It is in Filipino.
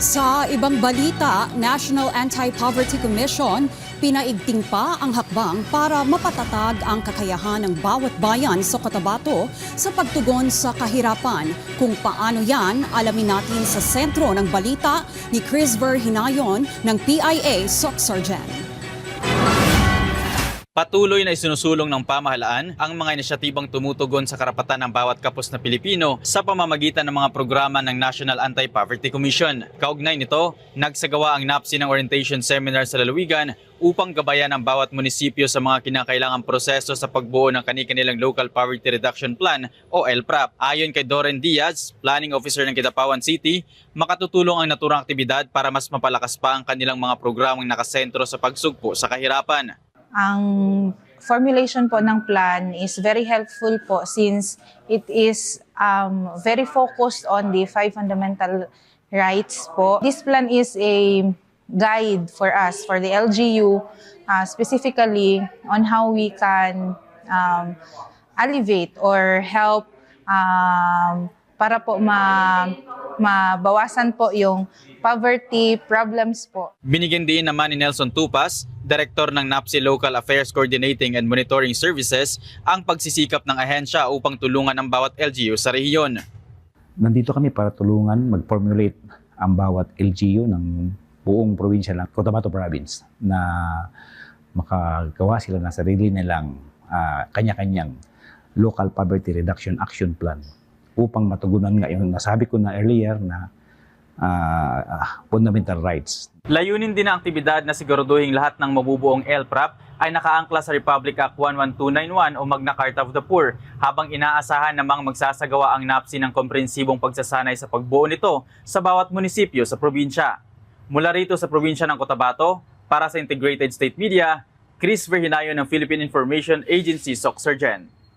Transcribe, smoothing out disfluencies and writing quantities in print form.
Sa ibang balita, National Anti-Poverty Commission pinaigting pa ang hakbang para mapatatag ang kakayahan ng bawat bayan sa Cotabato sa pagtugon sa kahirapan. Kung paano yan, alamin natin sa sentro ng balita ni Chris Hinayon ng PIA Soc-Sargen. Patuloy na isinusulong ng pamahalaan ang mga inisyatibang tumutugon sa karapatan ng bawat kapos na Pilipino sa pamamagitan ng mga programa ng National Anti-Poverty Commission. Kaugnay nito, nagsagawa ang NAPSI ng orientation seminar sa lalawigan upang gabayan ang bawat munisipyo sa mga kinakailangang proseso sa pagbuo ng kani-kanilang Local Poverty Reduction Plan o LPRAP. Ayon kay Doren Diaz, Planning Officer ng Kidapawan City, makatutulong ang naturang aktibidad para mas mapalakas pa ang kanilang mga programang nakasentro sa pagsugpo sa kahirapan. Ang formulation po ng plan is very helpful po since it is very focused on the 5 fundamental rights po. This plan is a guide for us, for the LGU, specifically on how we can alleviate or help para po mabawasan po yung poverty problems po. Binigyan din naman ni Nelson Tupas, Director ng NAPSI Local Affairs Coordinating and Monitoring Services, ang pagsisikap ng ahensya upang tulungan ang bawat LGU sa rehiyon. Nandito kami para tulungan mag-formulate ang bawat LGU ng buong probinsya ng Cotabato Province na makagawa sila ng sarili nilang kanya-kanyang Local Poverty Reduction Action Plan upang matugunan nga yung nasabi ko na earlier na fundamental rights. Layunin din ng aktibidad na siguraduhin lahat ng mabubuong LPRAP ay nakaangkla sa Republic Act 11291 o Magna Carta of the Poor, habang inaasahan namang magsasagawa ang NAPSI ng komprehensibong pagsasanay sa pagbuo nito sa bawat munisipyo sa probinsya. Mula rito sa probinsya ng Cotabato, para sa Integrated State Media, Chris Hinayon ng Philippine Information Agency Soc-Sargen.